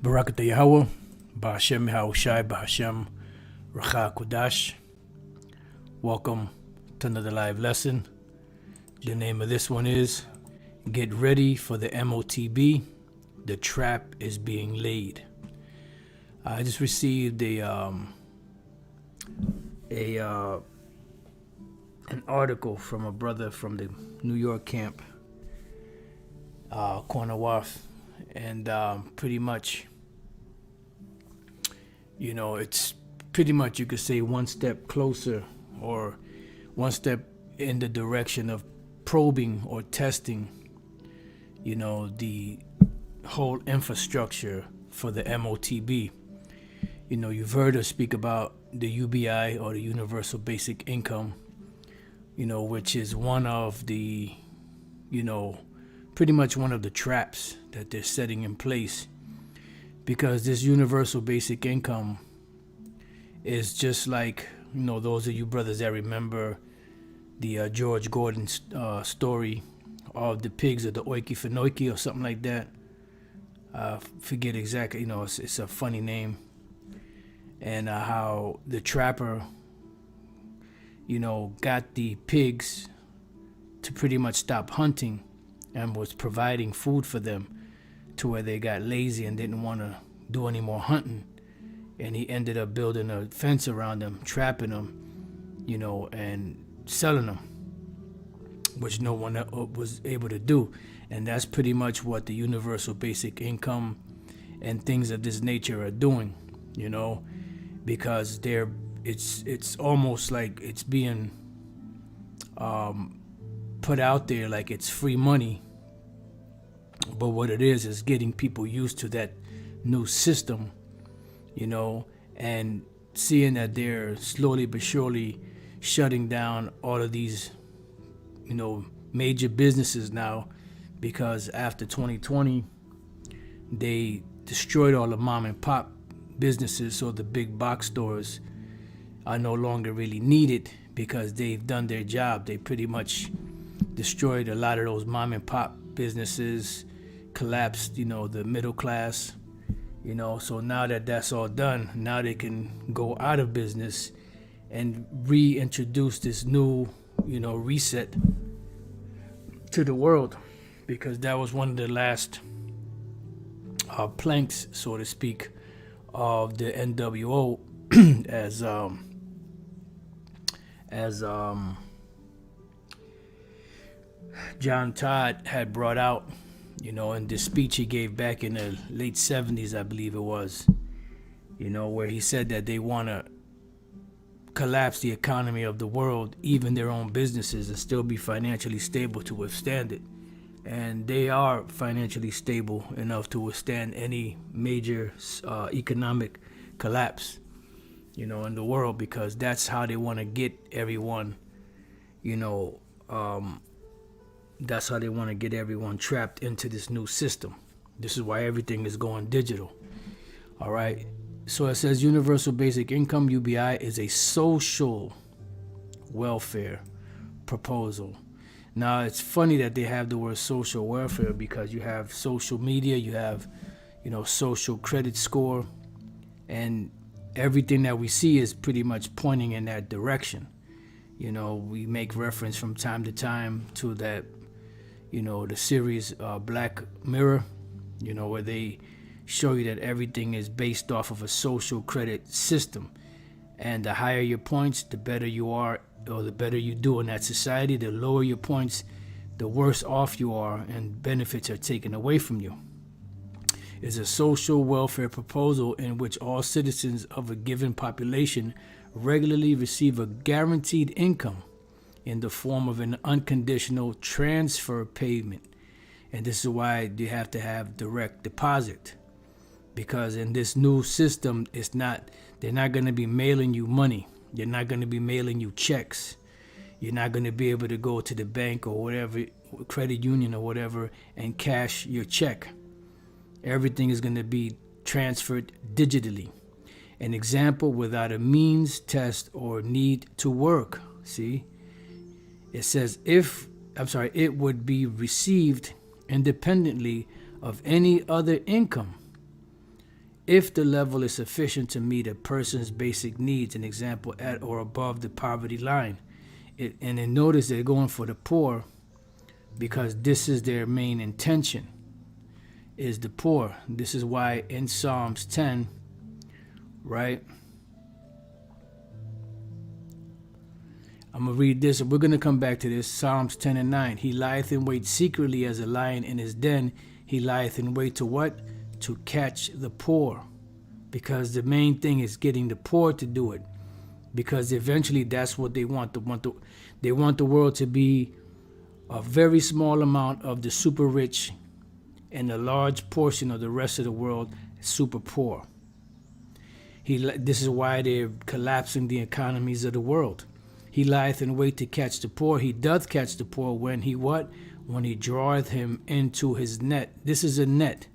Barakata Yahweh, Ba'Hashem Yahushai, Ba'Hashem Racha Kodash. Welcome to another live lesson. The name of this one is Get Ready for the MOTB. The Trap is Being Laid. I just received an article from a brother from the New York camp, Corner Wharf, and pretty much, it's pretty much, you could say, one step closer or one step in the direction of probing or testing, the whole infrastructure for the MOTB. You've heard us speak about the UBI, or the Universal Basic Income, which is one of the, pretty much one of the traps that they're setting in place, because this Universal Basic Income is just like, those of you brothers that remember the George Gordon story of the pigs of the Oiki Finoiki or something like that. Forget exactly, it's a funny name. And how the trapper, got the pigs to pretty much stop hunting and was providing food for them, to where they got lazy and didn't want to do any more hunting. And he ended up building a fence around them, trapping them, and selling them, which no one was able to do. And that's pretty much what the Universal Basic Income and things of this nature are doing, because it's almost like it's being put out there like it's free money. But what it is getting people used to that new system, and seeing that they're slowly but surely shutting down all of these, major businesses now, because after 2020, they destroyed all the mom and pop businesses, so the big box stores are no longer really needed because they've done their job. They pretty much destroyed a lot of those mom and pop businesses, collapsed, the middle class, so now that that's all done, now they can go out of business and reintroduce this new, reset to the world, because that was one of the last planks, so to speak, of the NWO, as John Todd had brought out, in this speech he gave back in the late 70s, I believe it was, where he said that they want to collapse the economy of the world, even their own businesses, and still be financially stable to withstand it. And they are financially stable enough to withstand any major economic collapse, in the world, because that's how they want to get everyone, that's how they want to get everyone trapped into this new system. This is why everything is going digital. All right. So it says Universal Basic Income, UBI, is a social welfare proposal. Now, it's funny that they have the word social welfare, because you have social media, you have, social credit score, and everything that we see is pretty much pointing in that direction. We make reference from time to time to that, the series Black Mirror, where they show you that everything is based off of a social credit system. And the higher your points, the better you are, or the better you do in that society. The lower your points, the worse off you are, and benefits are taken away from you. It's a social welfare proposal in which all citizens of a given population regularly receive a guaranteed income in the form of an unconditional transfer payment. And this is why you have to have direct deposit, because in this new system, they're not going to be mailing you money. They're not going to be mailing you checks. You're not going to be able to go to the bank or whatever, credit union or whatever, and cash your check. Everything is going to be transferred digitally. An example: without a means, test, or need to work. See? It says it would be received independently of any other income. if the level is sufficient to meet a person's basic needs, an example, at or above the poverty line. And then notice they're going for the poor because this is their main intention, is the poor. This is why in Psalms 10, right? I'm going to read this, and we're going to come back to this. Psalms 10 and 9. He lieth in wait secretly as a lion in his den. He lieth in wait to what? To catch the poor. Because the main thing is getting the poor to do it. Because eventually that's what they want. They want the world to be a very small amount of the super rich and a large portion of the rest of the world super poor. This is why they're collapsing the economies of the world. He lieth in wait to catch the poor. He doth catch the poor when he what? When he draweth him into his net. This is a net.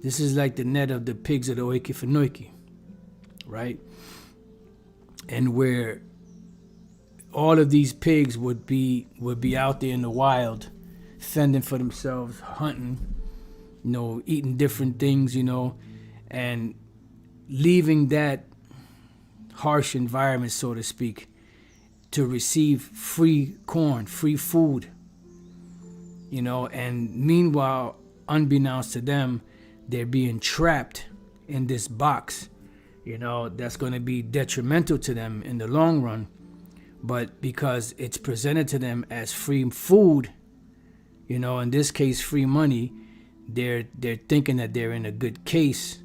This is like the net of the pigs of the Oikifanoiki, right? And where all of these pigs would be out there in the wild, fending for themselves, hunting, eating different things, and leaving that harsh environment, so to speak, to receive free corn, free food, and meanwhile, unbeknownst to them, they're being trapped in this box, that's going to be detrimental to them in the long run. But because it's presented to them as free food, in this case, free money, they're thinking that they're in a good case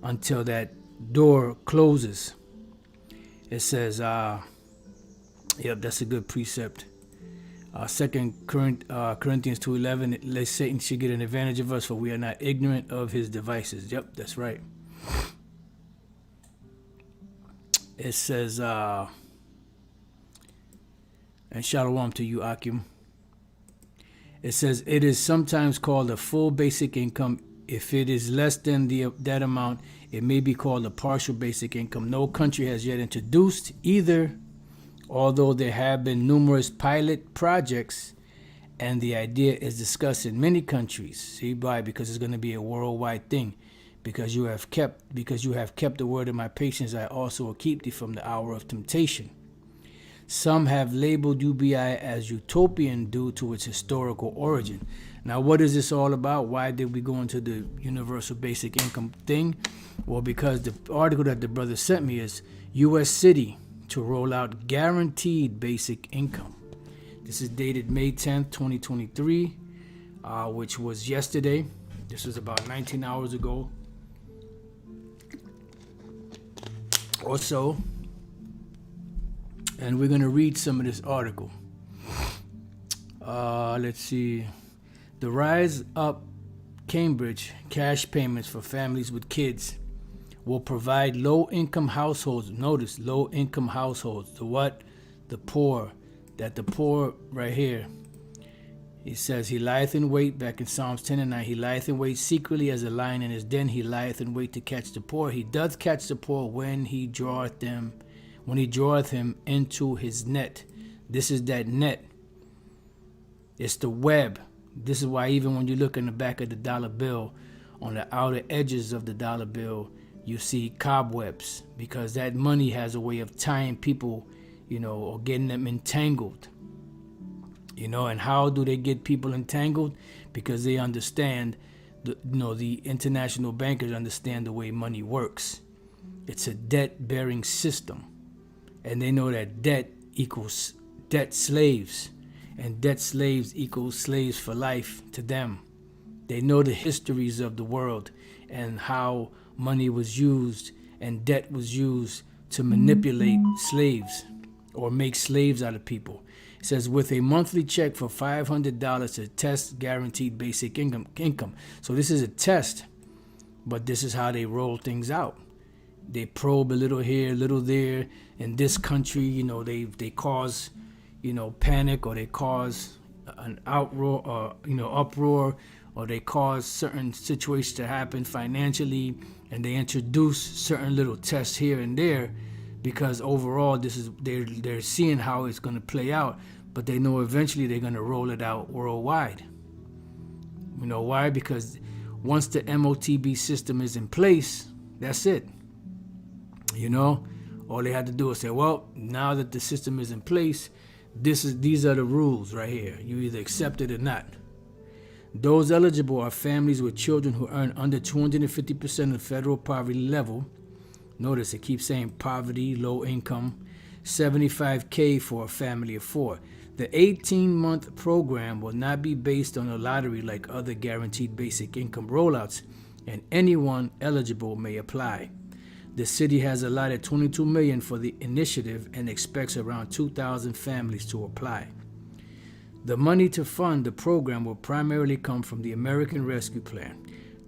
until that door closes. It says, yep, that's a good precept. 2 Corinthians 2:11, lest Satan should get an advantage of us, for we are not ignorant of his devices. Yep, that's right. It says, and shalom to you, Akim. It says, it is sometimes called a full basic income. If it is less than that amount, it may be called a partial basic income. No country has yet introduced either, although there have been numerous pilot projects, and the idea is discussed in many countries. See why? Because it's going to be a worldwide thing. Because you have kept the word of my patience, I also will keep thee from the hour of temptation. Some have labeled UBI as utopian due to its historical origin. Now, what is this all about? Why did we go into the universal basic income thing? Well, because the article that the brother sent me is U.S. City to roll out guaranteed basic income. This is dated May 10th, 2023, which was yesterday. This was about 19 hours ago or so. And we're going to read some of this article. Let's see. The Rise Up Cambridge cash payments for families with kids will provide low-income households. Notice, low-income households. The what? The poor. That the poor right here. He says, he lieth in wait, back in Psalms 10 and 9. He lieth in wait secretly as a lion in his den. He lieth in wait to catch the poor. He doth catch the poor when he draweth him into his net. This is that net. It's the web. This is why even when you look in the back of the dollar bill, on the outer edges of the dollar bill, you see cobwebs, because that money has a way of tying people, or getting them entangled. And how do they get people entangled? Because they understand, the international bankers understand the way money works. It's a debt-bearing system. And they know that debt equals debt slaves. And debt slaves equals slaves for life to them. They know the histories of the world and how money was used and debt was used to manipulate slaves or make slaves out of people. It says, with a monthly check for $500 to test guaranteed basic income. So this is a test, but this is how they roll things out. They probe a little here, a little there. In this country, they cause, panic, or they cause an outroar, or, uproar, or they cause certain situations to happen financially, and they introduce certain little tests here and there, because overall they're seeing how it's going to play out, but they know eventually they're going to roll it out worldwide. Why? Because once the MOTB system is in place, That's it. You know, all they had to do was say, well, now that the system is in place, these are the rules right here. You either accept it or not. Those eligible are families with children who earn under 250% of federal poverty level. Notice it keeps saying poverty, low income, $75K for a family of 4. The 18-month program will not be based on a lottery like other guaranteed basic income rollouts, and anyone eligible may apply. The city has allotted $22 million for the initiative and expects around 2,000 families to apply. The money to fund the program will primarily come from the American Rescue Plan,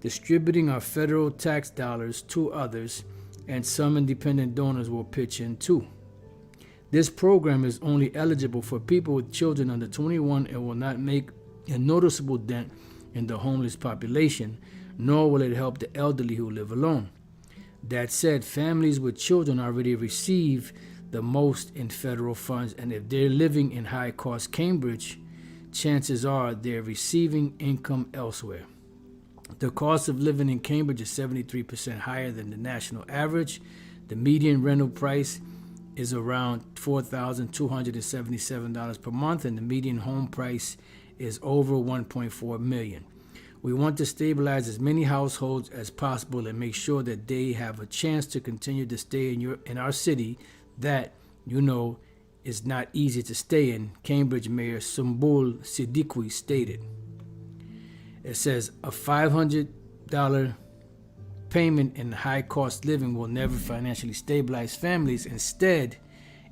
distributing our federal tax dollars to others, and some independent donors will pitch in too. This program is only eligible for people with children under 21 and will not make a noticeable dent in the homeless population, nor will it help the elderly who live alone. That said, families with children already receive the most in federal funds, and if they're living in high-cost Cambridge, chances are they're receiving income elsewhere. The cost of living in Cambridge is 73% higher than the national average. The median rental price is around $4,277 per month, and the median home price is over $1.4 million. We want to stabilize as many households as possible and make sure that they have a chance to continue to stay in our city that, is not easy to stay in, Cambridge Mayor Sumbul Siddiqui stated. It says a $500 payment in high-cost living will never financially stabilize families. Instead,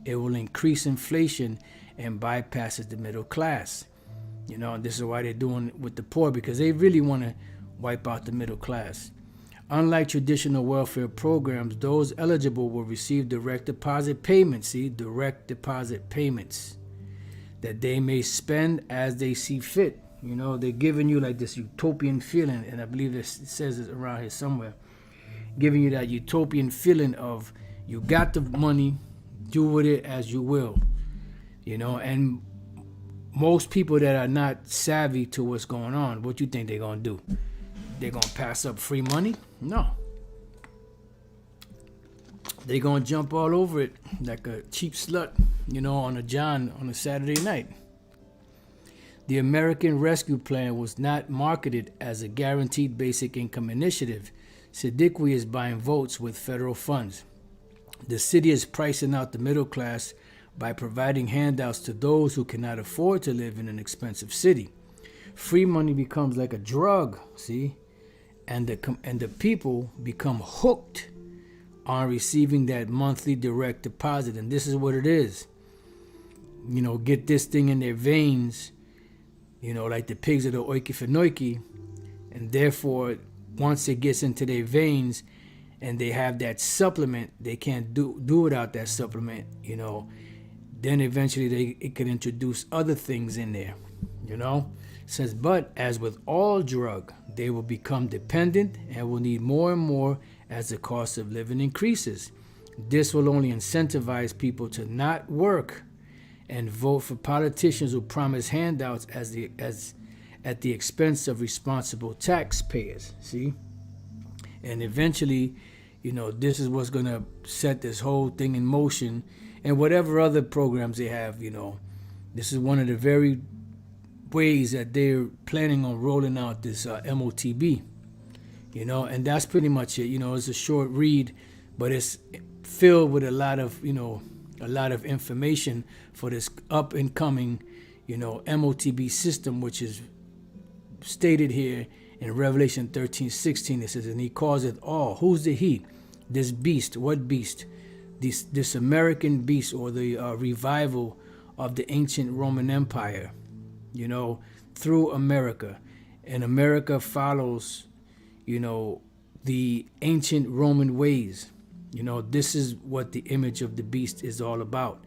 it will increase inflation and bypasses the middle class. And this is why they're doing it with the poor, because they really want to wipe out the middle class. Unlike traditional welfare programs, those eligible will receive direct deposit payments, direct deposit payments that they may spend as they see fit. They're giving you like this utopian feeling, and I believe it says it around here somewhere, giving you that utopian feeling of you got the money, do with it as you will. And most people that are not savvy to what's going on, what you think they're going to do? They're going to pass up free money? No. They're going to jump all over it like a cheap slut, on a John on a Saturday night. The American Rescue Plan was not marketed as a guaranteed basic income initiative. Siddiqui is buying votes with federal funds. The city is pricing out the middle class by providing handouts to those who cannot afford to live in an expensive city. Free money becomes like a drug, and the people become hooked on receiving that monthly direct deposit. And this is what it is. Get this thing in their veins, like the pigs of the oikifenoiki, and therefore once it gets into their veins and they have that supplement, they can't do without that supplement, then eventually it can introduce other things in there, It says, but as with all drug, they will become dependent and will need more and more as the cost of living increases. This will only incentivize people to not work and vote for politicians who promise handouts at the expense of responsible taxpayers. And eventually, this is what's going to set this whole thing in motion, and whatever other programs they have. This is one of the very ways that they're planning on rolling out this MOTB. And that's pretty much it. It's a short read, but it's filled with a lot of information for this up and coming, MOTB system, which is stated here in Revelation 13:16. It says, and he calls it all. Who's the he? This beast. What beast? This American beast, or the revival of the ancient Roman Empire, through America. And America follows, the ancient Roman ways. This is what the image of the beast is all about.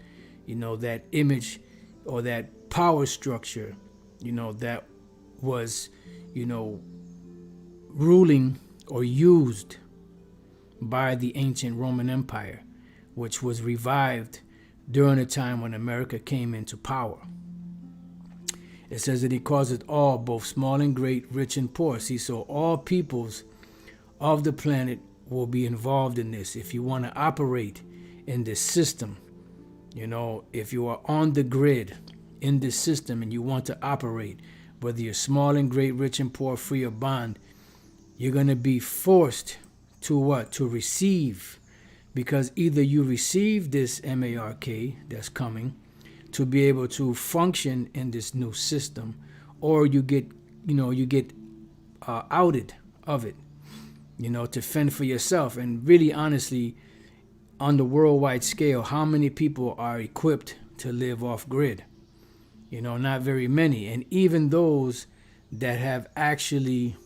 That image or that power structure, that was, ruling or used by the ancient Roman Empire, which was revived during a time when America came into power. It says that he calls it all, both small and great, rich and poor. So all peoples of the planet will be involved in this. If you want to operate in this system, if you are on the grid in this system and you want to operate, whether you're small and great, rich and poor, free or bond, you're going to be forced to what? To receive. Because either you receive this MARK that's coming to be able to function in this new system, or you get outed of it, to fend for yourself. And really, honestly, on the worldwide scale, how many people are equipped to live off grid? Not very many. And even those that have actually,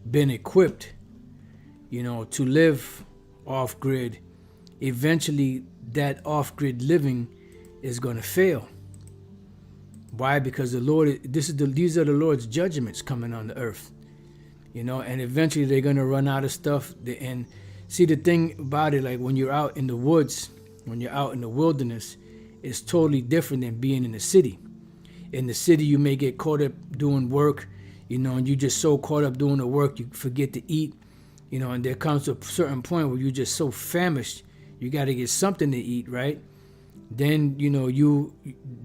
been equipped, to live off grid, eventually that off grid living is going to fail. Why? Because the Lord, these are the Lord's judgments coming on the earth, and eventually they're going to run out of stuff. And see, the thing about it, like when you're out in the woods, when you're out in the wilderness, it's totally different than being in the city. In the city, you may get caught up doing work, and you just so caught up doing the work, you forget to eat, and there comes a certain point where you're just so famished, you got to get something to eat, right? Then,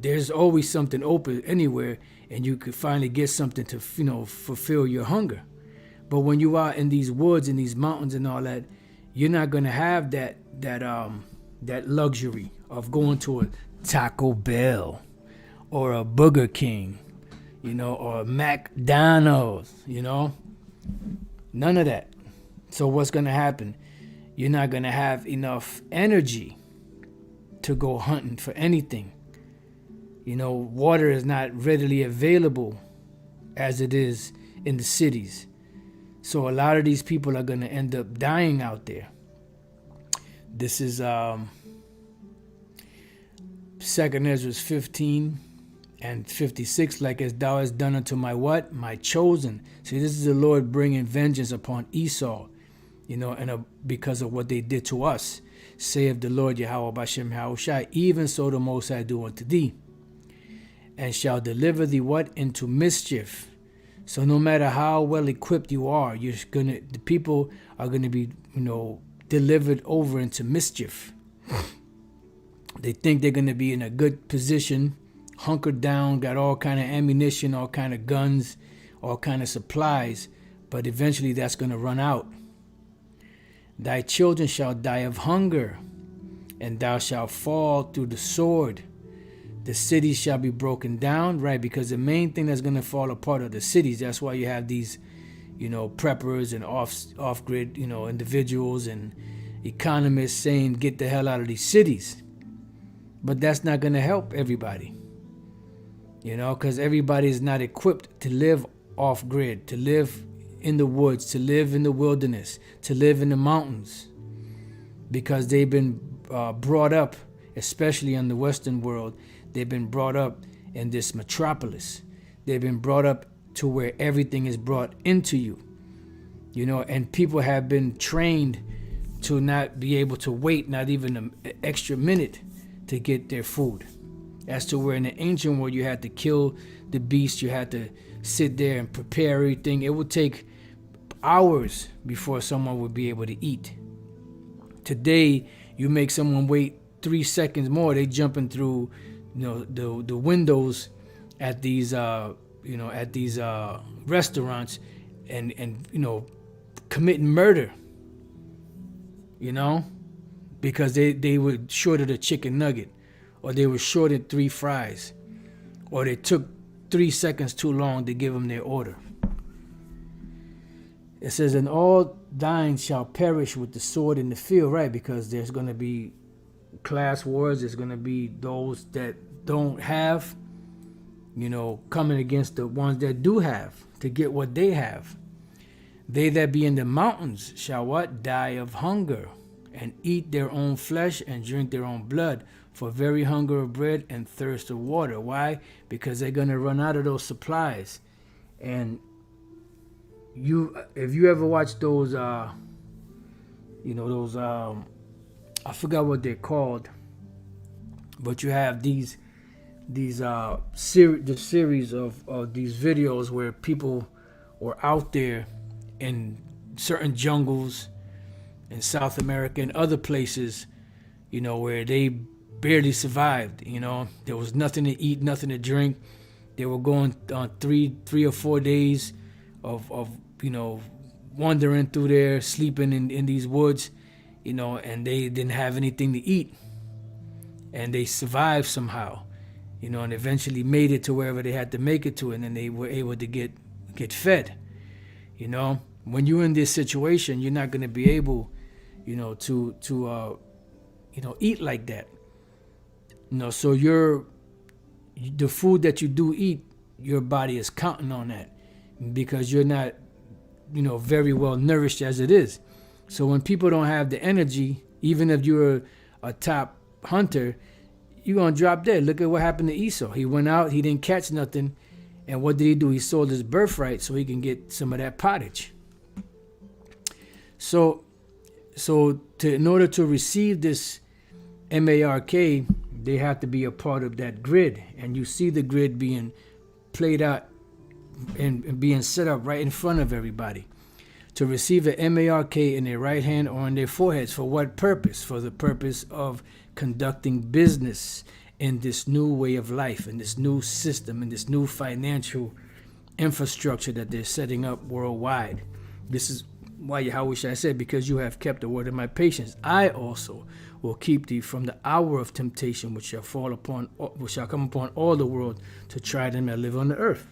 there's always something open anywhere, and you could finally get something to, fulfill your hunger. But when you are in these woods and these mountains and all that, you're not going to have that luxury of going to a Taco Bell or a Burger King, or a McDonald's, none of that. So what's going to happen? You're not going to have enough energy to go hunting for anything. Water is not readily available as it is in the cities. So a lot of these people are going to end up dying out there. This is 2nd Ezra 15 and 56, like as thou hast done unto my what? My chosen. See, this is the Lord bringing vengeance upon Esau, because of what they did to us. Saith the Lord Yahweh Bashem Yahushai, even so the Most High do unto thee, and shall deliver thee what? Into mischief. So no matter how well equipped you are, the people are gonna be, delivered over into mischief. They think they're gonna be in a good position, hunkered down, got all kind of ammunition, all kind of guns, all kind of supplies, but eventually that's gonna run out. Thy children shall die of hunger, and thou shalt fall through the sword. The cities shall be broken down, right? Because the main thing that's going to fall apart are the cities. That's why you have these, preppers and off-grid, individuals and economists saying, get the hell out of these cities. But that's not going to help everybody, because everybody is not equipped to live off-grid, to live in the woods, to live in the wilderness, to live in the mountains, because they've been brought up, especially in the Western world, they've been brought up in this metropolis. They've been brought up to where everything is brought into you, and people have been trained to not be able to wait not even an extra minute to get their food. As to where in the ancient world you had to kill the beast, you had to sit there and prepare everything. It would take hours before someone would be able to eat. Today, you make someone wait 3 seconds more, they jumping through, the windows at these, restaurants, and committing murder. Because they were shorted a chicken nugget, or they were shorted 3 fries, or they took 3 seconds too long to give them their order. It says, and all thine shall perish with the sword in the field, right? Because there's going to be class wars. There's going to be those that don't have, coming against the ones that do have to get what they have. They that be in the mountains shall what? Die of hunger, and eat their own flesh and drink their own blood, for very hunger of bread and thirst of water. Why? Because they're going to run out of those supplies. And if you ever watch those, I forgot what they're called, but you have these the series of these videos where people were out there in certain jungles in South America and other places, where they barely survived. There was nothing to eat, nothing to drink. They were going on three or 4 days of wandering through there, sleeping in these woods, and they didn't have anything to eat, and they survived somehow, and eventually made it to wherever they had to make it to, and then they were able to get fed. When you're in this situation, you're not going to be able, to eat like that. So the food that you do eat, your body is counting on that because you're not, very well nourished as it is. So when people don't have the energy, even if you're a top hunter, you're going to drop dead. Look at what happened to Esau. He went out, he didn't catch nothing. And what did he do? He sold his birthright so he can get some of that pottage. So in order to receive this MARK, they have to be a part of that grid. And you see the grid being played out and being set up right in front of everybody. To receive an MARK in their right hand or on their foreheads. For what purpose? For the purpose of conducting business in this new way of life, in this new system, in this new financial infrastructure that they're setting up worldwide. This is why Yahweh Shai said, because you have kept the word of my patience, I also will keep thee from the hour of temptation which shall come upon all the world to try them that live on the earth.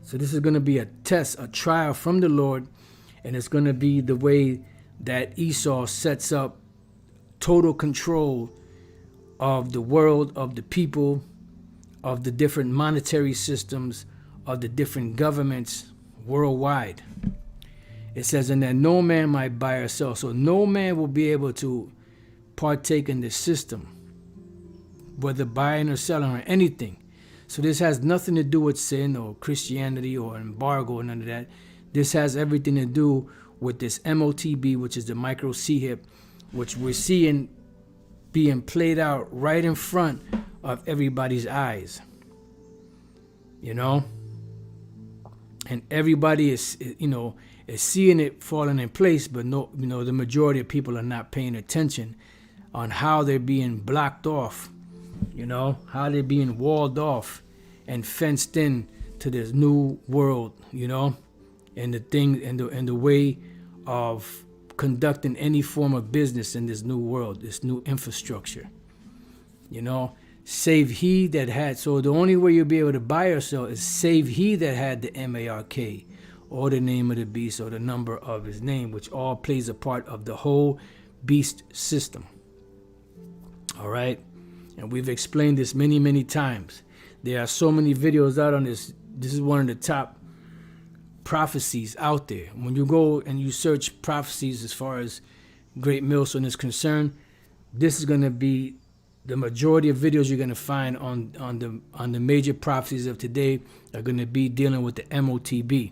So this is going to be a test, a trial from the Lord, and it's going to be the way that Esau sets up total control of the world, of the people, of the different monetary systems, of the different governments worldwide. It says, and that no man might buy or sell. So no man will be able to partake in this system, whether buying or selling or anything. So this has nothing to do with sin or Christianity or embargo or none of that. This has everything to do with this MOTB, which is the micro C-hip, which we're seeing being played out right in front of everybody's eyes. And everybody is seeing it falling in place, but the majority of people are not paying attention on how they're being blocked off, how they're being walled off and fenced in to this new world, and the way of conducting any form of business in this new world, this new infrastructure. Save he that had. So the only way you'll be able to buy or sell is save he that had the MARK, or the name of the beast, or the number of his name, which all plays a part of the whole beast system. All right? And we've explained this many, many times. There are so many videos out on this. This is one of the top prophecies out there. When you go and you search prophecies as far as Great Millstone is concerned, this is going to be the majority of videos you're going to find on the major prophecies of today are going to be dealing with the MOTB.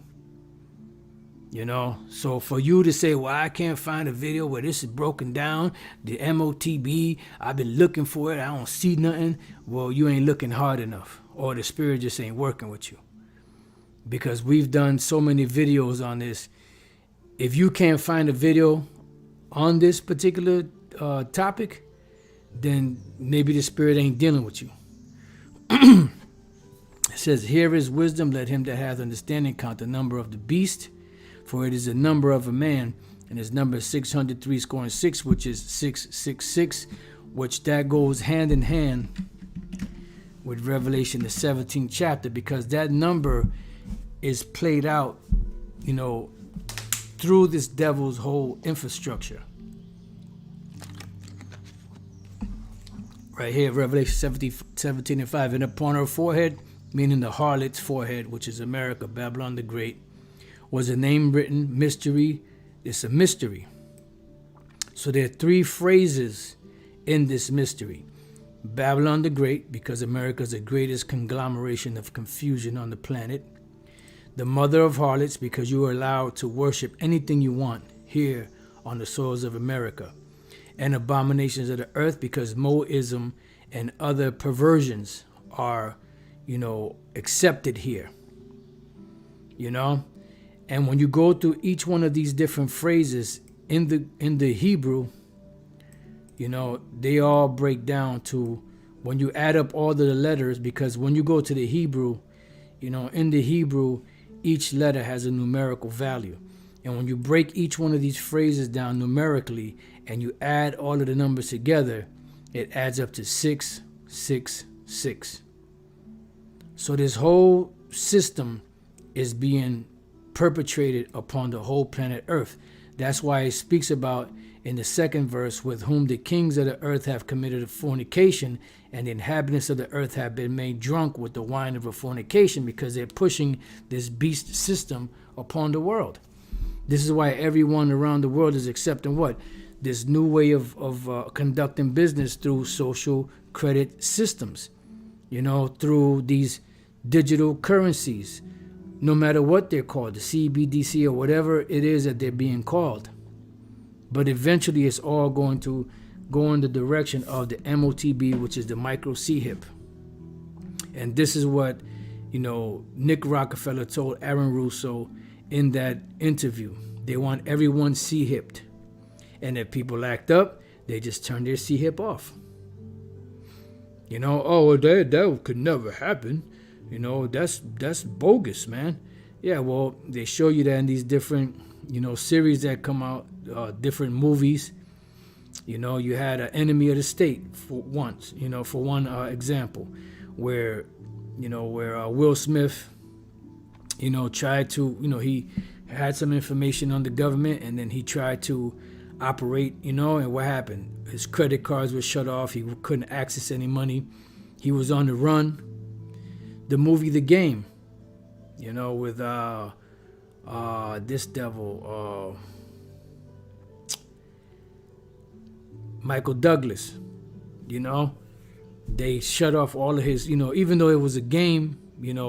So for you to say, well, I can't find a video where this is broken down, the MOTB, I've been looking for it, I don't see nothing. Well, you ain't looking hard enough, or the spirit just ain't working with you. Because we've done so many videos on this. If you can't find a video on this particular topic, then maybe the spirit ain't dealing with you. It says, here is wisdom, let him that hath understanding count the number of the beast, for it is the number of a man, and his number is 603, which is 666, which that goes hand in hand with Revelation, the 17th chapter, because that number is played out, through this devil's whole infrastructure. Right here, Revelation 17 and 5. And upon her forehead, meaning the harlot's forehead, which is America, Babylon the Great, was a name written, mystery. It's a mystery. So there are three phrases in this mystery. Babylon the Great, because America is the greatest conglomeration of confusion on the planet. The mother of harlots, because you are allowed to worship anything you want here on the soils of America. And abominations of the earth, because Moism and other perversions are, accepted here. And when you go through each one of these different phrases in the Hebrew, they all break down to, when you add up all of the letters, because when you go to the Hebrew, in the Hebrew, each letter has a numerical value. And when you break each one of these phrases down numerically and you add all of the numbers together, it adds up to 666. So this whole system is being perpetrated upon the whole planet Earth. That's why it speaks about in the second verse, with whom the kings of the earth have committed fornication, and the inhabitants of the earth have been made drunk with the wine of a fornication, because they're pushing this beast system upon the world. This is why everyone around the world is accepting what? This new way of conducting business through social credit systems, through these digital currencies, no matter what they're called, the CBDC or whatever it is that they're being called. But eventually it's all going to go in the direction of the MOTB, which is the micro CHIP. And this is what, Nick Rockefeller told Aaron Russo in that interview. They want everyone CHIP'd. And if people act up, they just turn their CHIP off. That could never happen. That's bogus, man. Yeah, well, they show you that in these different, series that come out, different movies. You had an Enemy of the State for one example, where Will Smith, tried to, he had some information on the government, and then he tried to operate, and what happened? His credit cards were shut off. He couldn't access any money. He was on the run. The movie The Game, with this devil, Michael Douglas. They shut off all of his, even though it was a game,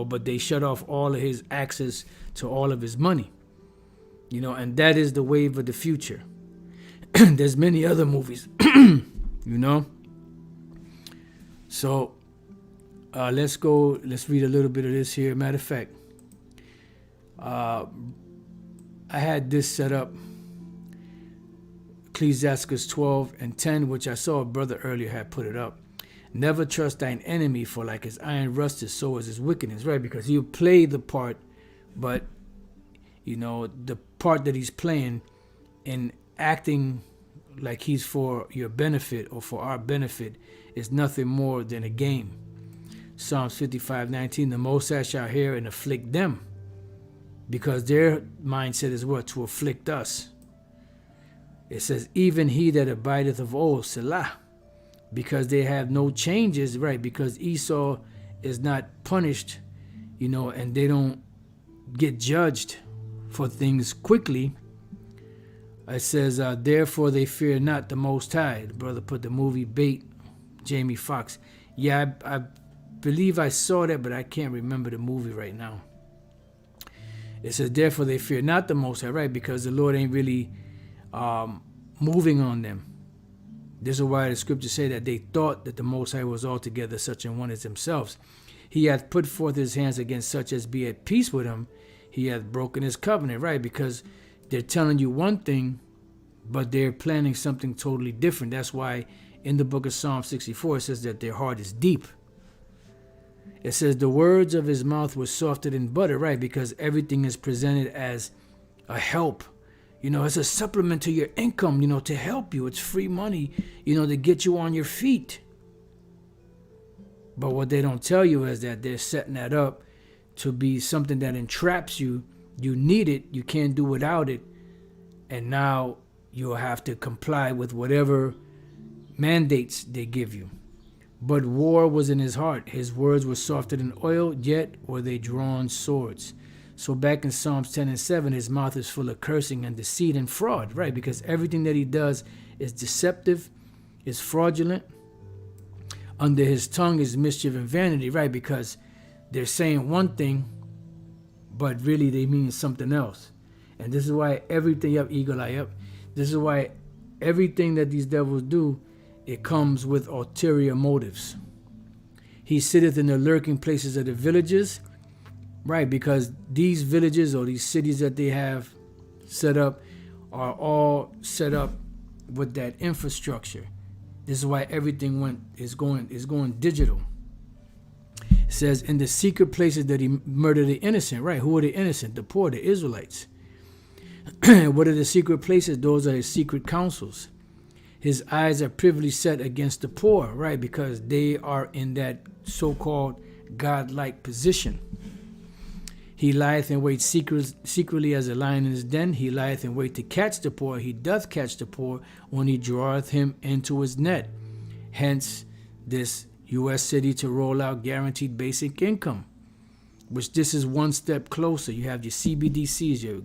but they shut off all of his access to all of his money. And that is the wave of the future. There's many other movies, So let's read a little bit of this here. Matter of fact, I had this set up, Ecclesiastes 12:10, which I saw a brother earlier had put it up. Never trust thine enemy, for like his iron rusted, so is his wickedness, right? Because he'll play the part, but the part that he's playing in acting like he's for your benefit or for our benefit is nothing more than a game. Psalms 55:19, the Most High shall hear and afflict them, because their mindset is what? To afflict us. It says, even he that abideth of old, Selah, because they have no changes, right? Because Esau is not punished, and they don't get judged for things quickly. It says, therefore they fear not the Most High. The brother put the movie Bait, Jamie Foxx. Yeah, I believe I saw that, but I can't remember the movie right now. It says, therefore they fear not the Most High, right? Because the Lord ain't really moving on them. This is why the scriptures say that they thought that the Most High was altogether such an one as themselves. He hath put forth his hands against such as be at peace with him. He hath broken his covenant, right? Because they're telling you one thing, but they're planning something totally different. That's why in the book of Psalm 64, it says that their heart is deep. It says the words of his mouth were softer than butter, right? Because everything is presented as a help. It's a supplement to your income, to help you. It's free money, to get you on your feet. But what they don't tell you is that they're setting that up to be something that entraps you. You need it. You can't do without it. And now you'll have to comply with whatever mandates they give you. But war was in his heart. His words were softer than oil, yet were they drawn swords. So back in Psalms 10:7, his mouth is full of cursing and deceit and fraud, right? Because everything that he does is deceptive, is fraudulent. Under his tongue is mischief and vanity, right? Because they're saying one thing, but really they mean something else. And this is why everything, up, eagle eye up. This is why everything that these devils do it comes with ulterior motives. He sitteth in the lurking places of the villages, right? Because these villages or these cities that they have set up are all set up with that infrastructure. This is why everything is going digital. It says, in the secret places that he murdered the innocent, right? Who are the innocent? The poor, the Israelites. What are the secret places? Those are his secret councils. His eyes are privily set against the poor, right? Because they are in that so-called God-like position. He lieth in wait secretly as a lion in his den. He lieth in wait to catch the poor. He doth catch the poor when he draweth him into his net. Hence, this U.S. city to roll out guaranteed basic income, which this is one step closer. You have your CBDCs, your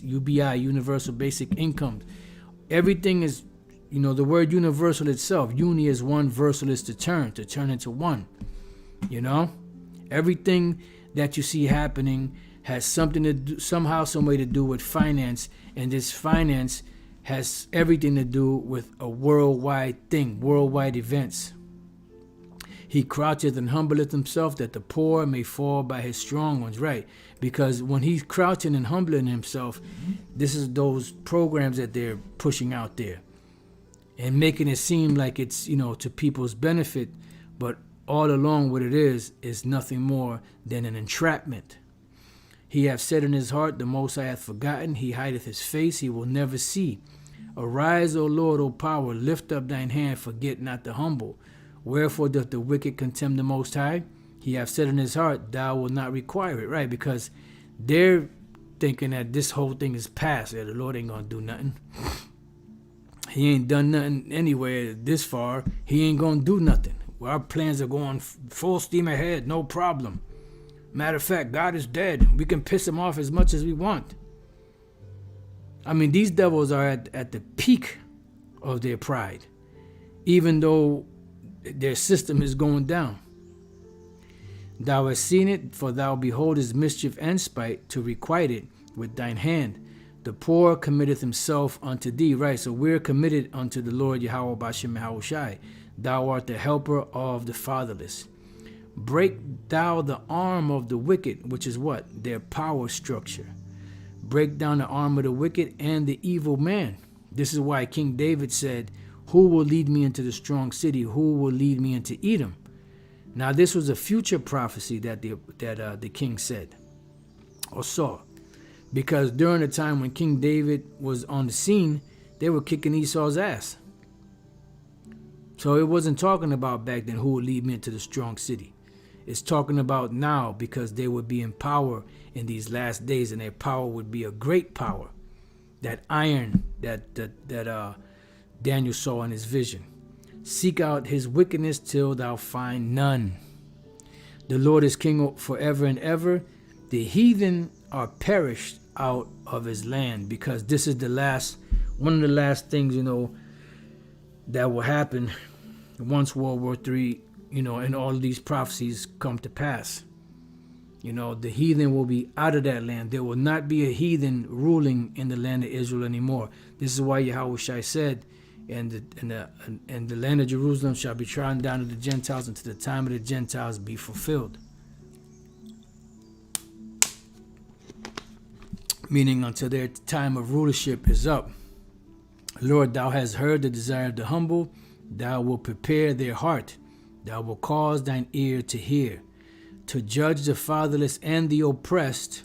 UBI, Universal Basic Income. Everything is, the word universal itself. Uni is one, versal is to turn into one. Everything that you see happening has something to do, somehow, some way to do with finance, and this finance has everything to do with a worldwide thing, worldwide events. He croucheth and humbleth himself, that the poor may fall by his strong ones, right? Because when he's crouching and humbling himself, this is those programs that they're pushing out there and making it seem like it's, to people's benefit, but all along what it is nothing more than an entrapment. He hath said in his heart, the Most High hath forgotten. He hideth his face, he will never see. Arise, O Lord, O power, lift up thine hand, forget not the humble. Wherefore doth the wicked contemn the Most High? He hath said in his heart, thou wilt not require it, right? Because they're thinking that this whole thing is past, that the Lord ain't gonna do nothing. He ain't done nothing anywhere this far. He ain't gonna do nothing. Well, our plans are going full steam ahead, no problem. Matter of fact, God is dead. We can piss him off as much as we want. I mean, these devils are at the peak of their pride, even though their system is going down. Thou hast seen it, for thou beholdest mischief and spite, to requite it with thine hand. The poor committeth himself unto thee, right? So we're committed unto the Lord Yahweh Bashem Yahushai. Thou art the helper of the fatherless. Break thou the arm of the wicked, which is what? Their power structure. Break down the arm of the wicked and the evil man. This is why King David said, who will lead me into the strong city? Who will lead me into Edom? Now this was a future prophecy that the king said or saw. Because during the time when King David was on the scene, they were kicking Esau's ass. So it wasn't talking about back then who would lead me into the strong city. It's talking about now, because they would be in power in these last days, and their power would be a great power. That iron that Daniel saw in his vision. Seek out his wickedness till thou find none. The Lord is king forever and ever. The heathen are perished out of his land, because this is one of the last things, that will happen once World War III, and all of these prophecies come to pass. The heathen will be out of that land. There will not be a heathen ruling in the land of Israel anymore. This is why Yahushua said, and the land of Jerusalem shall be trodden down to the Gentiles until the time of the Gentiles be fulfilled. Meaning until their time of rulership is up. Lord, thou hast heard the desire of the humble. Thou wilt prepare their heart. Thou wilt cause thine ear to hear, to judge the fatherless and the oppressed,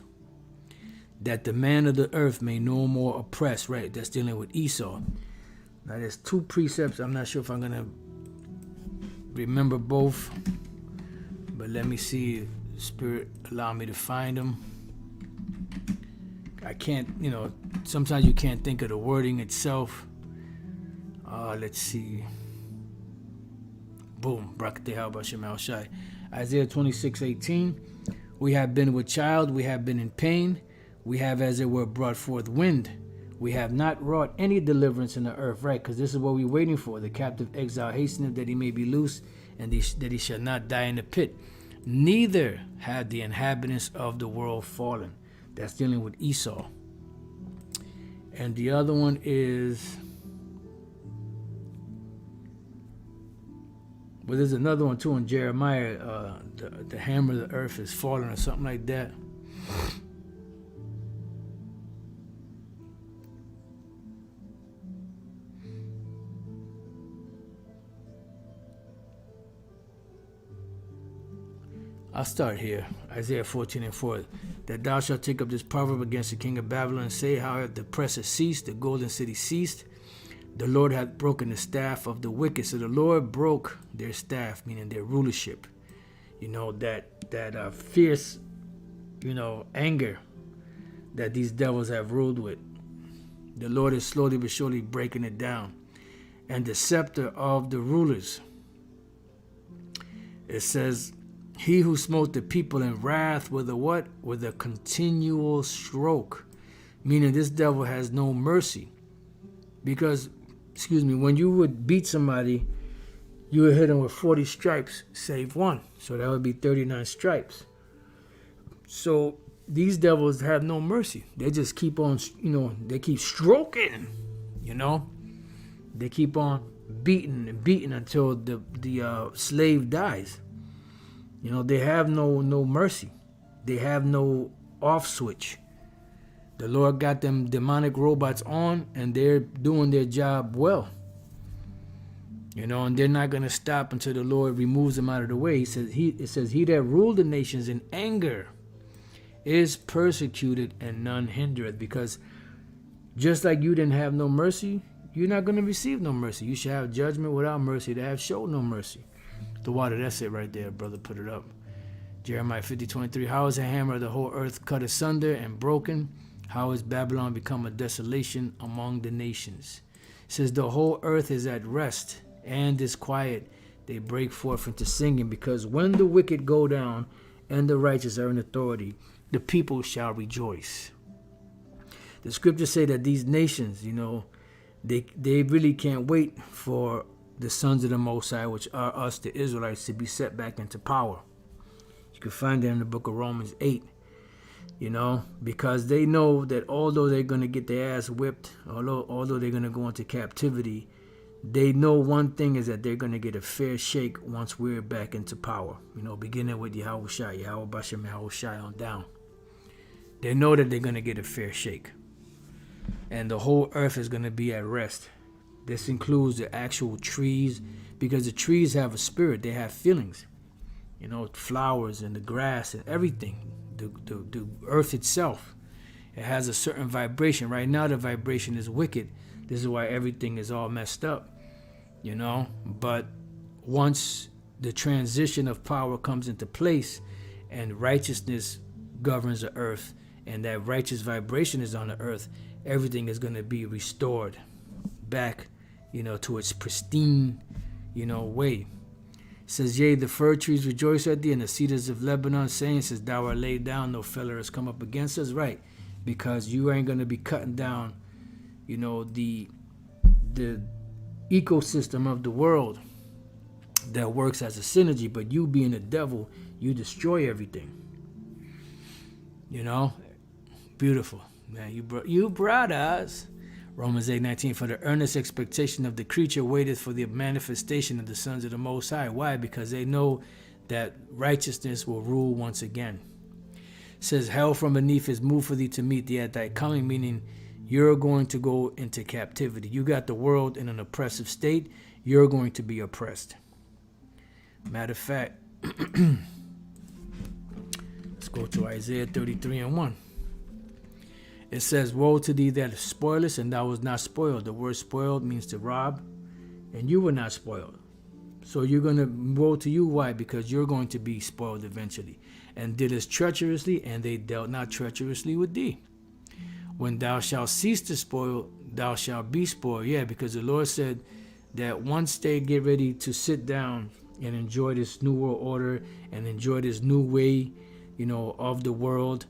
that the man of the earth may no more oppress. Right, that's dealing with Esau. Now there's two precepts. I'm not sure if I'm going to remember both, but let me see if the Spirit allow me to find them. I can't, sometimes you can't think of the wording itself. Let's see. Boom. Isaiah 26:18. We have been with child, we have been in pain, we have as it were brought forth wind. We have not wrought any deliverance in the earth, right? Because this is what we're waiting for. The captive exile hasteneth that he may be loose, and that he shall not die in the pit. Neither have the inhabitants of the world fallen. That's dealing with Esau. And the other one is But there's another one too in Jeremiah. The hammer of the earth is falling or something like that. I'll start here. Isaiah 14:4. That thou shalt take up this proverb against the king of Babylon and say, how hath the oppressor ceased, the golden city ceased. The Lord hath broken the staff of the wicked. So the Lord broke their staff, meaning their rulership. You know, that fierce, anger that these devils have ruled with. The Lord is slowly but surely breaking it down. And the scepter of the rulers. It says, he who smote the people in wrath with a what? With a continual stroke. Meaning this devil has no mercy. Because, when you would beat somebody, you would hit them with 40 stripes, save one. So that would be 39 stripes. So these devils have no mercy. They just keep on, they keep stroking, They keep on beating and beating until the slave dies. They have no mercy. They have no off switch. The Lord got them demonic robots on, and they're doing their job well. And they're not going to stop until the Lord removes them out of the way. It says, he that ruled the nations in anger is persecuted and none hindereth. Because just like you didn't have no mercy, you're not going to receive no mercy. You shall have judgment without mercy that have showed no mercy. The water, that's it right there, brother. Put it up. Jeremiah 50:23. How is the hammer of the whole earth cut asunder and broken? How is Babylon become a desolation among the nations? It says the whole earth is at rest and is quiet. They break forth into singing, because when the wicked go down and the righteous are in authority, the people shall rejoice. The scriptures say that these nations, they really can't wait for the sons of the Most High, which are us, the Israelites, to be set back into power. You can find that in the book of Romans 8, because they know that although they're going to get their ass whipped, although they're going to go into captivity, they know one thing is that they're going to get a fair shake once we're back into power. Beginning with Yahweh Bashem, Yahweh on down. They know that they're going to get a fair shake. And the whole earth is going to be at rest. This includes the actual trees, because the trees have a spirit. They have feelings. Flowers and the grass and everything. The earth itself. It has a certain vibration. Right now the vibration is wicked. This is why everything is all messed up. But once the transition of power comes into place and righteousness governs the earth, and that righteous vibration is on the earth, everything is going to be restored back, to its pristine, way. It says, yea, the fir trees rejoice at thee, and the cedars of Lebanon, saying, says, thou art laid down, no feller has come up against us. Right, because you ain't going to be cutting down, the ecosystem of the world that works as a synergy. But you being the devil, you destroy everything. Beautiful, man. You brothers. Romans 8:19. For the earnest expectation of the creature waiteth for the manifestation of the sons of the Most High. Why? Because they know that righteousness will rule once again. It says, hell from beneath is moved for thee to meet thee at thy coming, meaning you're going to go into captivity. You got the world in an oppressive state. You're going to be oppressed. Matter of fact, let's go to Isaiah 33:1. It says, woe to thee that spoilest, and thou was not spoiled. The word spoiled means to rob, and you were not spoiled. So you're going to, woe to you. Why? Because you're going to be spoiled eventually. And didst treacherously, and they dealt not treacherously with thee. When thou shalt cease to spoil, thou shalt be spoiled. Yeah, because the Lord said that once they get ready to sit down and enjoy this new world order and enjoy this new way, of the world,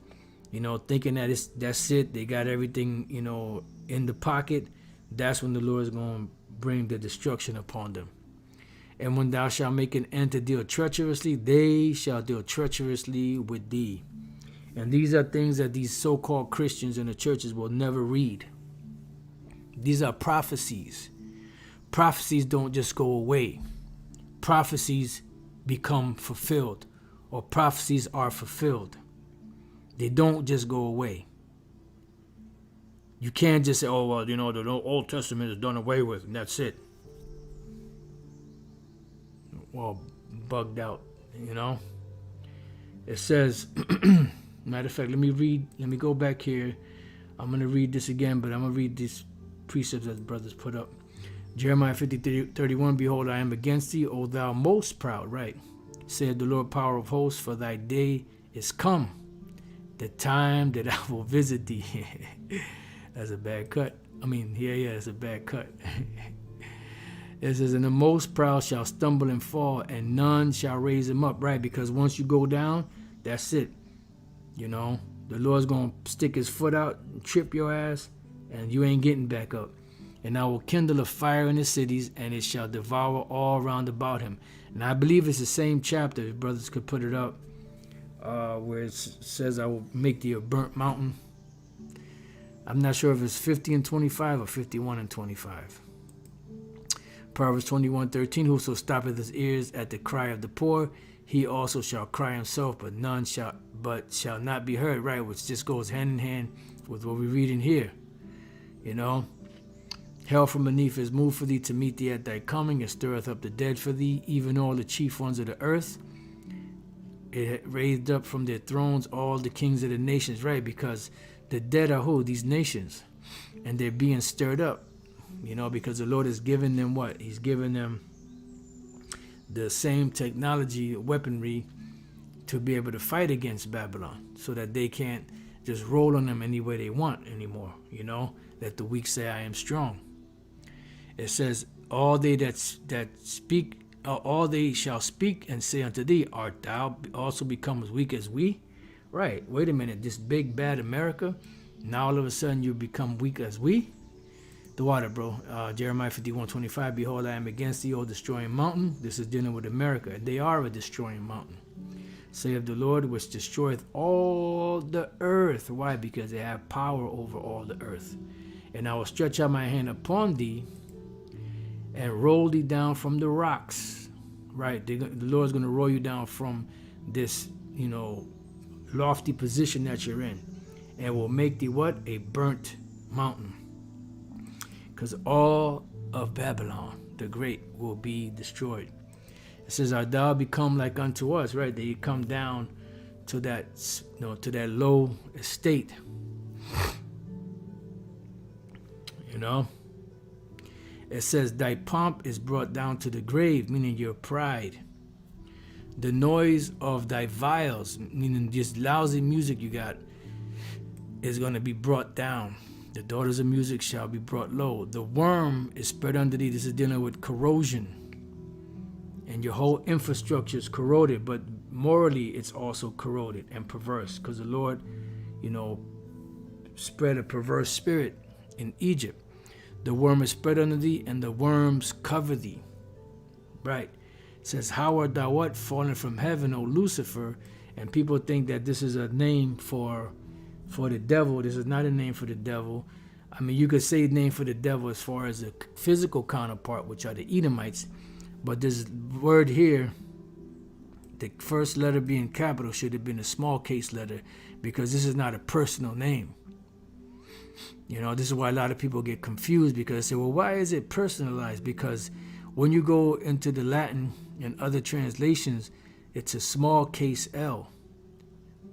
thinking that that's it, they got everything, in the pocket, that's when the Lord is going to bring the destruction upon them. And when thou shalt make an end to deal treacherously, they shall deal treacherously with thee. And these are things that these so-called Christians in the churches will never read. These are prophecies. Prophecies don't just go away. prophecies become fulfilled, or prophecies are fulfilled. They don't just go away. You can't just say, oh, well, the Old Testament is done away with, and that's it. Well, bugged out, It says, matter of fact, let me go back here. I'm going to read this again, but I'm going to read these precepts that the brothers put up. Jeremiah 50:31, behold, I am against thee, O thou most proud, right? Said the Lord power of hosts, for thy day is come, the time that I will visit thee. That's a bad cut. It's a bad cut. It says, and the most proud shall stumble and fall, and none shall raise him up, right? Because once you go down, that's it. The Lord's going to stick his foot out and trip your ass, and you ain't getting back up. And I will kindle a fire in the cities, and it shall devour all round about him. And I believe it's the same chapter, if brothers could put it up, where it says, I will make thee a burnt mountain. I'm not sure if it's 50 and 25 or 51 and 25. Proverbs 21:13, whoso stoppeth his ears at the cry of the poor, he also shall cry himself, but shall not be heard, right? Which just goes hand in hand with what we read in here. Hell from beneath is moved for thee to meet thee at thy coming, and stirreth up the dead for thee, even all the chief ones of the earth. It raised up from their thrones all the kings of the nations, right? Because the dead are who? These nations. And they're being stirred up, because the Lord has given them what? He's given them the same technology, weaponry, to be able to fight against Babylon, so that they can't just roll on them any way they want anymore, Let the weak say, I am strong. It says, all they that speak, all they shall speak and say unto thee, art thou also become as weak as we? Right, wait a minute, this big bad America, now all of a sudden you become weak as we? The water, bro. Jeremiah 51:25, behold, I am against thee, O destroying mountain. This is dealing with America. They are a destroying mountain, saith the Lord, which destroyeth all the earth. Why? Because they have power over all the earth. And I will stretch out my hand upon thee, and roll thee down from the rocks. Right, the Lord's going to roll you down from this, lofty position that you're in, and will make thee what? A burnt mountain. Because all of Babylon the great will be destroyed. It says, art thou become like unto us, right? That you come down to that, to that low estate. It says, thy pomp is brought down to the grave, meaning your pride. The noise of thy viols, meaning this lousy music you got, is going to be brought down. The daughters of music shall be brought low. The worm is spread under thee. This is dealing with corrosion. And your whole infrastructure is corroded, but morally it's also corroded and perverse, because the Lord, spread a perverse spirit in Egypt. The worm is spread under thee, and the worms cover thee. Right. It says, how art thou what? Fallen from heaven, O Lucifer. And people think that this is a name for the devil. This is not a name for the devil. You could say name for the devil as far as a physical counterpart, which are the Edomites. But this word here, the first letter being capital, should have been a small case letter, because this is not a personal name. This is why a lot of people get confused, because they say, well, why is it personalized? Because when you go into the Latin and other translations, it's a small case L,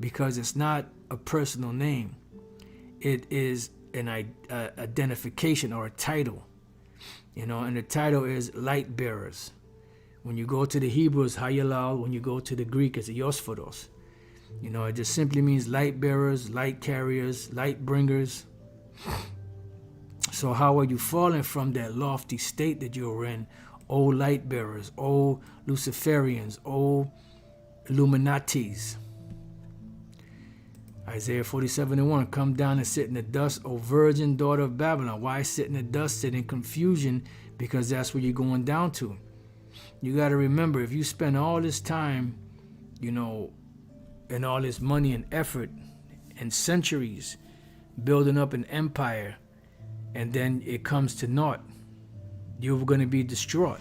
because it's not a personal name. It is an identification or a title, and the title is light bearers. When you go to the Hebrew, it's Hayalal. When you go to the Greek, it's Iosforos. It just simply means light bearers, light carriers, light bringers. So how are you falling from that lofty state that you're in, O light bearers, O Luciferians, O Illuminatis? Isaiah 47:1, come down and sit in the dust, O virgin daughter of Babylon. Why sit in the dust? Sit in confusion, because that's where you're going down to. You got to remember, if you spend all this time, and all this money and effort and centuries building up an empire, and then it comes to naught, you're going to be destroyed.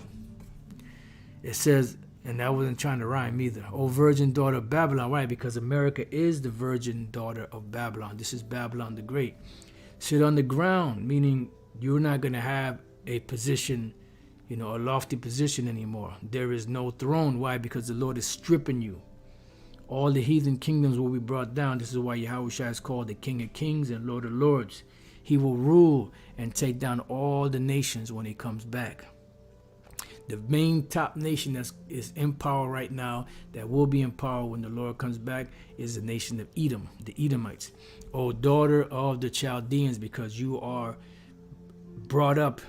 It says, and I wasn't trying to rhyme either. O virgin daughter of Babylon, right? Because America is the virgin daughter of Babylon. This is Babylon the Great. Sit on the ground, meaning you're not going to have a position, a lofty position anymore. There is no throne. Why? Because the Lord is stripping you. All the heathen kingdoms will be brought down. This is why Yahushua is called the King of Kings and Lord of Lords. He will rule and take down all the nations when he comes back. The main top nation that is in power right now, that will be in power when the Lord comes back, is the nation of Edom, the Edomites. O daughter of the Chaldeans, because you are brought up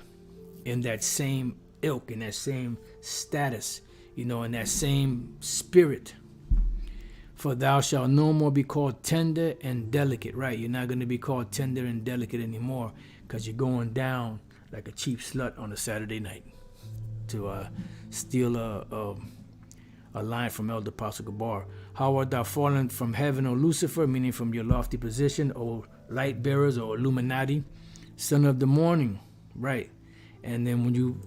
in that same ilk, in that same status, in that same spirit. For thou shalt no more be called tender and delicate, right? You're not going to be called tender and delicate anymore, because you're going down like a cheap slut on a Saturday night to steal a line from Elder Apostle Gabar. How art thou fallen from heaven, O Lucifer, meaning from your lofty position, O light bearers, or Illuminati, son of the morning, right? And then when you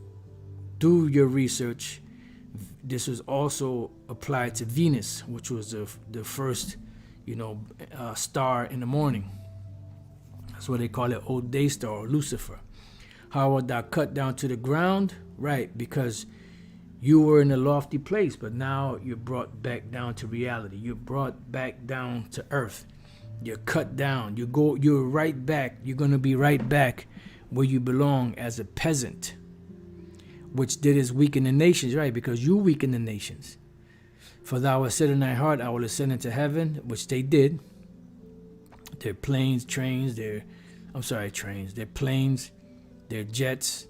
do your research, this was also applied to Venus, which was the first, star in the morning. That's why they call it Old Day Star or Lucifer. How art thou cut down to the ground? Right, because you were in a lofty place, but now you're brought back down to reality. You're brought back down to earth. You're cut down. You're right back. You're going to be right back where you belong as a peasant, which did is weaken the nations, right? Because you weaken the nations. For thou hast said in thy heart, I will ascend into heaven, which they did. Their planes, trains, their planes, their jets,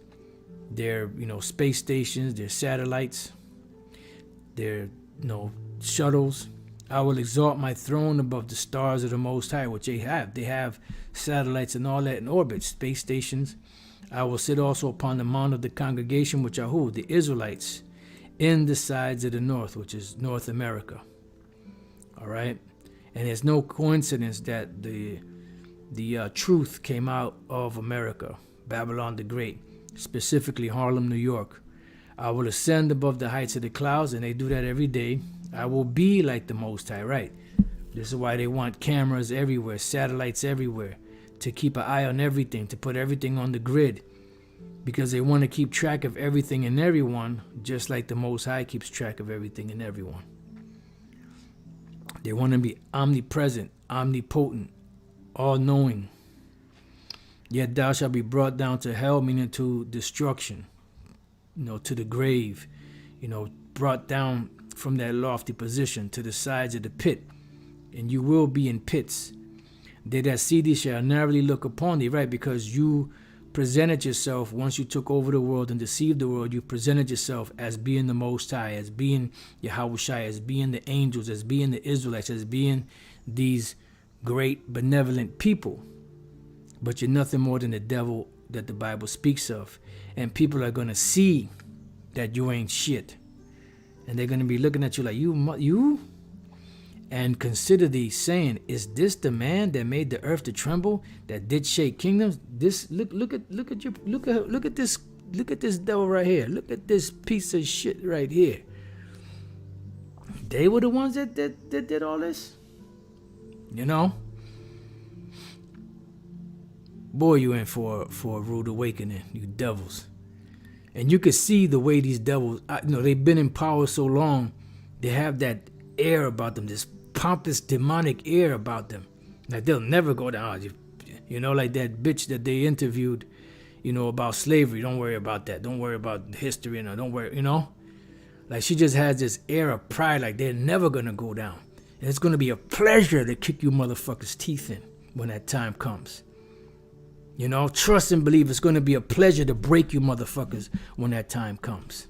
their space stations, their satellites, their shuttles. I will exalt my throne above the stars of the Most High, which they have. They have satellites and all that in orbit, space stations. I will sit also upon the mount of the congregation, which are who? The Israelites, in the sides of the north, which is North America. All right? And it's no coincidence that the truth came out of America, Babylon the Great, specifically Harlem, New York. I will ascend above the heights of the clouds, and they do that every day. I will be like the Most High, right? This is why they want cameras everywhere, satellites everywhere, to keep an eye on everything, to put everything on the grid, because they want to keep track of everything and everyone, just like the Most High keeps track of everything and everyone. They want to be omnipresent, omnipotent, all-knowing. Yet thou shalt be brought down to hell, meaning to destruction, to the grave, brought down from that lofty position to the sides of the pit, and you will be in pits. They that see thee shall narrowly look upon thee, right? Because you presented yourself, once you took over the world and deceived the world, you presented yourself as being the Most High, as being Yahushua, as being the angels, as being the Israelites, as being these great benevolent people. But you're nothing more than the devil that the Bible speaks of. And people are going to see that you ain't shit. And they're going to be looking at you like, you? And consider thee, saying, is this the man that made the earth to tremble, that did shake kingdoms? This look at this devil right here. Look at this piece of shit right here. They were the ones that did all this? Boy, you in for a rude awakening, you devils. And you can see the way these devils, they've been in power so long, they have that air about them, this pompous, demonic air about them. Like they'll never go down. Like that bitch that they interviewed, about slavery. Don't worry about that. Don't worry about history. Don't worry, Like she just has this air of pride, like they're never going to go down. And it's going to be a pleasure to kick you motherfuckers' teeth in when that time comes. Trust and believe it's going to be a pleasure to break you motherfuckers when that time comes.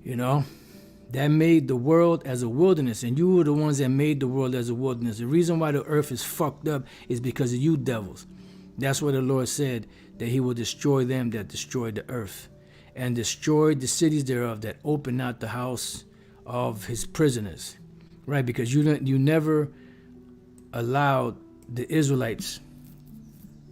That made the world as a wilderness, and you were the ones that made the world as a wilderness. The reason why the earth is fucked up is because of you devils. That's why the Lord said that he will destroy them that destroyed the earth, and destroyed the cities thereof that opened not the house of his prisoners. Right, because you never allowed the Israelites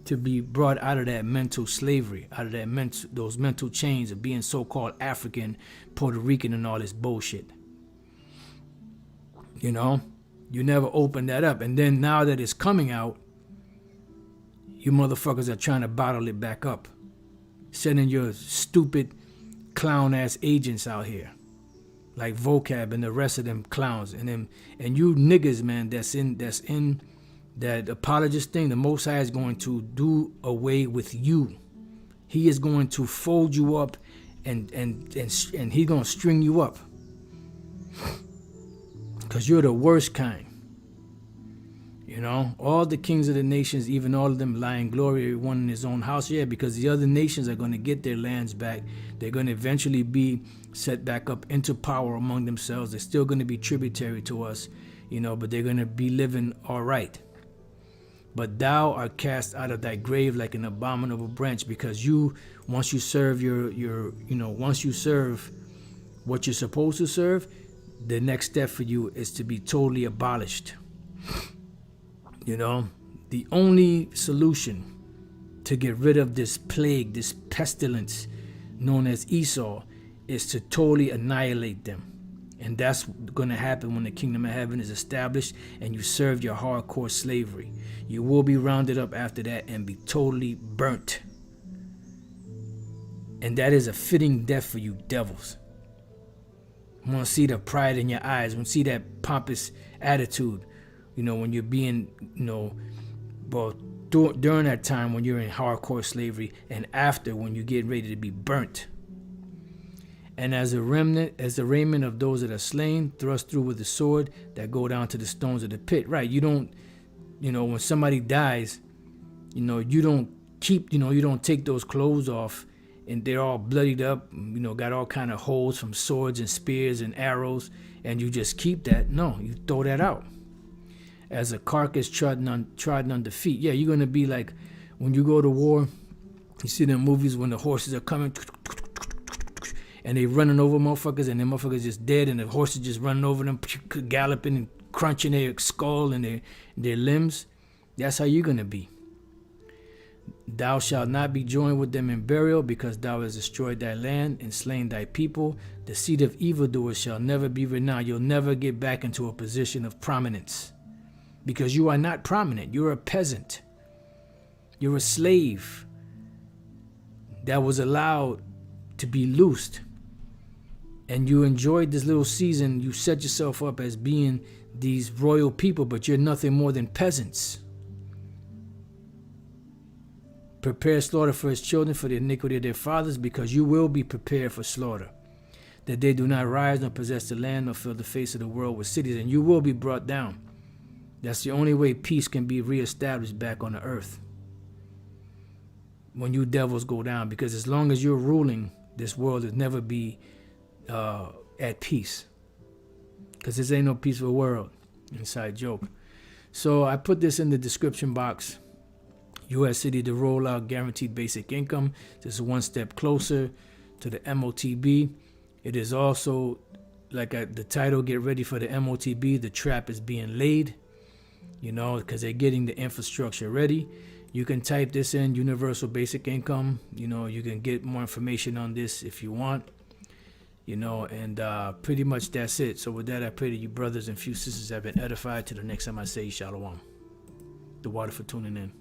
to be brought out of that mental slavery, out of that those mental chains of being so-called African, Puerto Rican, and all this bullshit. You know, you never opened that up, and then now that it's coming out, you motherfuckers are trying to bottle it back up, sending your stupid clown-ass agents out here, like Vocab and the rest of them clowns, and you niggas, man, that's in that apologist thing. The Most High is going to do away with you. He is going to fold you up, and he's gonna string you up, because you're the worst kind. You know, all the kings of the nations, even all of them lie in glory, everyone in his own house. Yeah, because the other nations are going to get their lands back. They're going to eventually be set back up into power among themselves. They're still going to be tributary to us, you know, but they're going to be living all right. But thou art cast out of thy grave like an abominable branch, because once you serve once you serve what you're supposed to serve, the next step for you is to be totally abolished. You know, the only solution to get rid of this plague, this pestilence known as Esau, is to totally annihilate them. And that's going to happen when the kingdom of heaven is established and you serve your hardcore slavery. You will be rounded up after that and be totally burnt. And that is a fitting death for you devils. I want to see the pride in your eyes. I want to see that pompous attitude. You know, when you're being, during that time when you're in hardcore slavery, and after when you get ready to be burnt. And as a remnant, as the raiment of those that are slain, thrust through with the sword, that go down to the stones of the pit. Right, you don't, when somebody dies, you don't you don't take those clothes off and they're all bloodied up, got all kind of holes from swords and spears and arrows, and you just keep that. No, you throw that out. As a carcass trodden under feet. Yeah, you're going to be like, when you go to war, you see them movies when the horses are coming, and they running over motherfuckers, and the motherfuckers just dead, and the horses just running over them, galloping and crunching their skull and their limbs. That's how you're going to be. Thou shalt not be joined with them in burial, because thou hast destroyed thy land and slain thy people. The seed of evildoers shall never be renowned. You'll never get back into a position of prominence, because you are not prominent. You're a peasant. You're a slave that was allowed to be loosed. And you enjoyed this little season. You set yourself up as being these royal people, but you're nothing more than peasants. Prepare slaughter for his children for the iniquity of their fathers, because you will be prepared for slaughter, that they do not rise nor possess the land nor fill the face of the world with cities, and you will be brought down. That's the only way peace can be reestablished back on the earth, when you devils go down. Because as long as you're ruling, this world will never be at peace, because this ain't no peaceful world. Inside joke. So I put this in the description box. U.S. City to roll out guaranteed basic income. This is one step closer to the MOTB. It is also, like the title, get ready for the MOTB. The trap is being laid. Because they're getting the infrastructure ready. You can type this in, universal basic income. You can get more information on this if you want. And pretty much that's it. So with that, I pray that you brothers and few sisters have been edified. To the next time I say shalom. The water for tuning in.